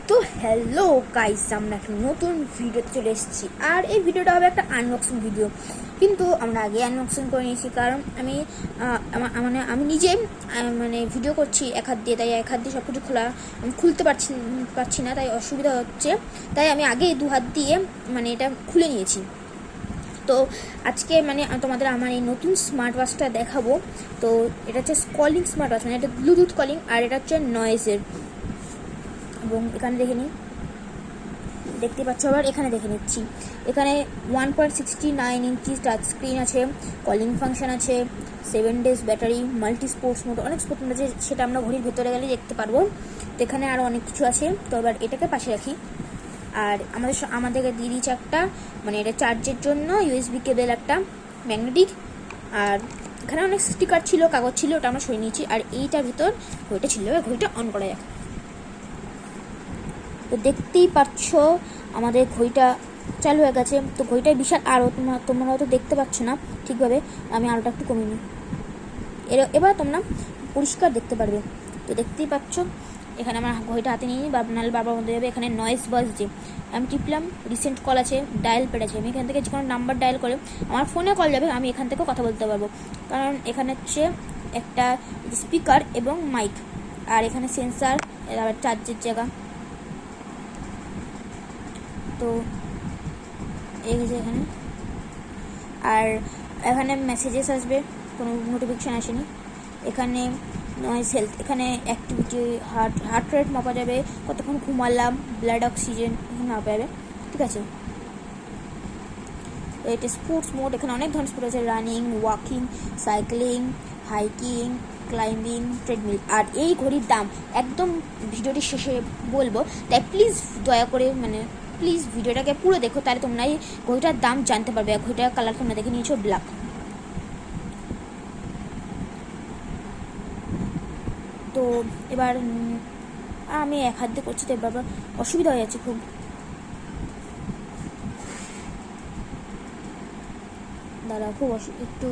তো hello guys, আমরা একটা নতুন ভিডিওতে চলে এসেছি। আর এই ভিডিওটা হবে একটা আনবক্সিং ভিডিও, কিন্তু আমরা আগে আনবক্সিং করে নিয়েছি। কারণ আমি নিজে ভিডিও করছি এক হাত দিয়ে, তাই এক হাত দিয়ে সব কিছু আমি খুলতে পারছি না, তাই অসুবিধা হচ্ছে। তাই আমি আগে দু হাত দিয়ে এটা খুলে নিয়েছি। তো আজকে তোমাদের আমার এই নতুন স্মার্ট ওয়াচটা দেখাবো। তো এটা হচ্ছে কলিং স্মার্ট ওয়াচ, এটা ব্লুটুথ কলিং, আর এটা হচ্ছে নয়েজের। এবং এখানে দেখতে পাচ্ছ, আবার এখানে দেখে নিচ্ছি। এখানে 1.69 ইঞ্চি টাচ স্ক্রিন আছে, কলিং ফাংশন আছে, 7 days battery, multi sports mode, অনেক স্পোর্টস মোড আছে, সেটা আমরা ঘড়ির ভেতরে গেলে দেখতে পারবো। তো এখানে আরও অনেক কিছু আছে। তো এবার এটাকে পাশে রাখি। আর আমাদেরকে দিয়ে দিয়েছে একটা এটা চার্জের জন্য ইউএসবি কেবেল, একটা ম্যাগনেটিক। আর এখানে অনেক স্টিকার ছিল, কাগজ ছিল, ওটা আমরা সরিয়ে নিয়েছি। আর এইটার ভিতর ঘড়িটা ছিল, ঘড়িটা অন করা যাক। তো দেখতেই পাচ্ছ আমাদের ঘড়িটা চালু হয়ে গেছে। তো ঘড়িটার বিশাল আলো, তোমরা হয়তো দেখতে পাচ্ছ না ঠিকভাবে, আমি আলোটা একটু কমিয়ে নিই, এবার তোমরা পরিষ্কার দেখতে পারবে। তো দেখতেই পাচ্ছ এখানে আমার ঘড়িটা হাতে নিয়ে নাহলে বারবার বন্ধ যাবে। এখানে নয়েজ বাজছে, আমি টিপলাম, রিসেন্ট কল আছে, ডায়াল প্যাড আছে, আমি এখান থেকে যে কোনো নাম্বার ডায়াল করে আমার ফোনে কল যাবে, আমি এখান থেকেও কথা বলতে পারবো। কারণ এখানে হচ্ছে একটা স্পিকার এবং মাইক, আর এখানে সেন্সার, আবার চার্জের জায়গা। তো এই যে এখানে, আর এখানে মেসেজেস আসবে, কোনো নোটিফিকেশান আসেনি। এখানে নয়েজ হেলথ, এখানে অ্যাক্টিভিটি, হার্ট রেট মাপা যাবে, কতক্ষণ ঘুমালাম, ব্লাড অক্সিজেন এখানে মাপা যাবে, ঠিক আছে। তো এটা স্পোর্টস মোড, এখানে অনেক ধরনের স্পোর্ট আছে, running, walking, cycling, hiking, climbing, treadmill. আর এই ঘড়ির দাম একদম ভিডিওটি শেষে বলবো, তাই প্লিজ দয়া করে প্লিজ ভিডিওটাকে পুরো দেখো, তাহলে তোমরা এই ঘড়িটার দাম জানতে পারবে। ঘড়িটার কালার তোমরা দেখে নিয়েছো ব্ল্যাক। তো এবার আমি এক হাত দিয়ে করছি, তো এবার অসুবিধা হয়ে যাচ্ছে খুব, দাঁড়া খুব একটু।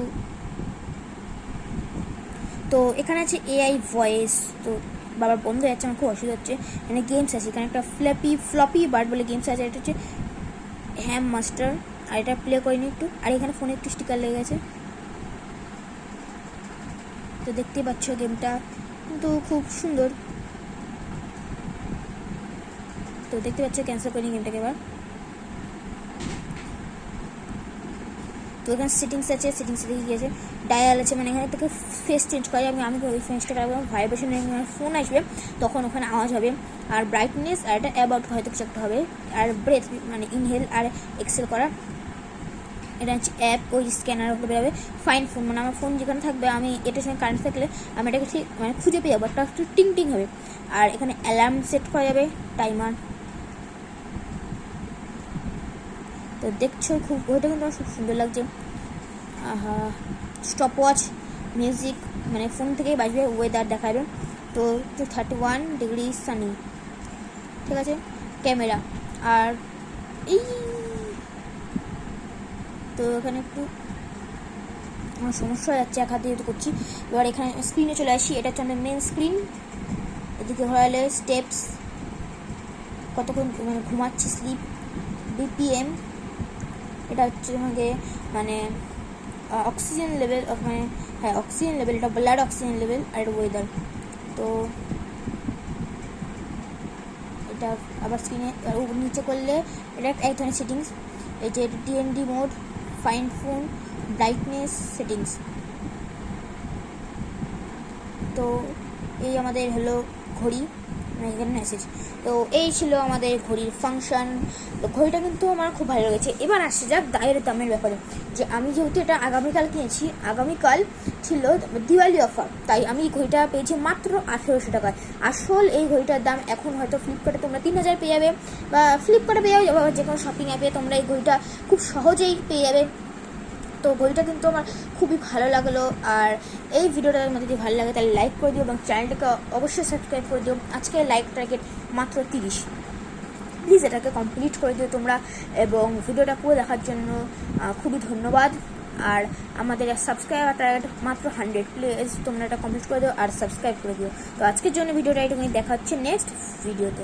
তো এখানে আছে এআই ভয়েস, তো বাবার বন্ধ হয়ে যাচ্ছে, আমার খুব অসুবিধা হচ্ছে। এখানে গেমস আছে, এখানে একটা ফ্লপি বার্ড বলে গেমস আছে, এটা হচ্ছে হ্যাম মাস্টার, আর এটা প্লে করিনি একটু। আর এখানে ফোনে একটু স্টিকার লেগে গেছে। তো দেখতেই পাচ্ছ গেমটা কিন্তু খুব সুন্দর। তো দেখতে পাচ্ছ, ক্যান্সেল করিনি গেমটাকে এবার। তো এখানে সেটিংস আছে, সেটিংসে দেখে গিয়েছে ডায়াল আছে, এখানে থেকে ফেস চেঞ্জ করে আমি ওই ফেসটা করাবো, ভাইব্রেশন ফোন আসবে তখন ওখানে আওয়াজ হবে। আর ব্রাইটনেস, আর এটা অ্যাবাউট হয়তো কিছু একটা হবে। আর ব্রেথ ইনহেল আর এক্সেল করা। এটা হচ্ছে অ্যাপ, ওই স্ক্যানার উপরে বেরোবে। ফাইন ফোন, আমার ফোন যেখানে থাকবে, আমি এটার সঙ্গে কারেন্ট থাকলে আমি এটাকে ঠিক খুঁজে পেয়ে যাবো, একটা একটু টিং টিং হবে। আর এখানে অ্যালার্ম সেট করা যাবে, টাইমার। তো দেখছো খুব, ওইটা কিন্তু আমার খুব সুন্দর লাগছে। স্টপ ওয়াচ, মিউজিক, ফোন থেকেই বাজবে, ওয়েদার দেখাবে। তো 31 ডিগ্রি সানি, ঠিক আছে। ক্যামেরা, আর এই তো এখানে একটু আমার সমস্যা হয়ে যাচ্ছে, এক হাতে যেহেতু করছি। এবার এখানে স্ক্রিনে চলে আসি, এটা হচ্ছে আমাদের মেন স্ক্রিন। এদিকে ঘোরালে স্টেপস, কতক্ষণ ঘুমাচ্ছি, স্লিপ, বিপিএম, এটা হচ্ছে আমাকে অক্সিজেন লেভেল, হ্যাঁ অক্সিজেন লেভেল, এটা ব্লাড অক্সিজেন লেভেল। আর এটা ওয়েদার। তো এটা আবার স্ক্রিনে নিচে করলে এটা এক ধরনের সেটিংস, এই যে DND mode, find phone, brightness settings. তো এই আমাদের হলো ঘড়ি, এখানে মেসেজ। তো এই ছিল আমাদের ঘড়ির ফাংশন। তো ঘড়িটা কিন্তু আমার খুব ভালো লেগেছে। এবার আসে যাক দামের ব্যাপারে, যে আমি যেহেতু এটা আগামীকাল কিনেছি, আগামীকাল ছিল দিওয়ালি অফার, তাই আমি এই ঘড়িটা পেয়েছি মাত্র 1800 টাকায়। আসল এই ঘড়িটার দাম এখন হয়তো ফ্লিপকার্টে তোমরা 3000 পেয়ে যাবে, বা ফ্লিপকার্টে পেয়ে যাবে, যে কোনো শপিং অ্যাপে তোমরা এই ঘড়িটা খুব সহজেই পেয়ে যাবে। তো ঘড়িটা কিন্তু আমার খুবই ভালো লাগলো। আর এই ভিডিওটা মধ্যে যদি ভালো লাগে তাহলে লাইক করে দিও, এবং চ্যানেলটাকে অবশ্যই সাবস্ক্রাইব করে দিও। আজকে লাইক টার্গেট মাত্র 30, প্লিজ এটাকে কমপ্লিট করে দিও তোমরা। এবং ভিডিওটা পুরো দেখার জন্য খুবই ধন্যবাদ। আর আমাদের সাবস্ক্রাইবার টার্গেট মাত্র 100, প্লিজ তোমরা এটা কমপ্লিট করে দিও আর সাবস্ক্রাইব করে দিও। তো আজকের জন্য ভিডিওটা এটুকুনি, দেখা হচ্ছে নেক্সট ভিডিওতে।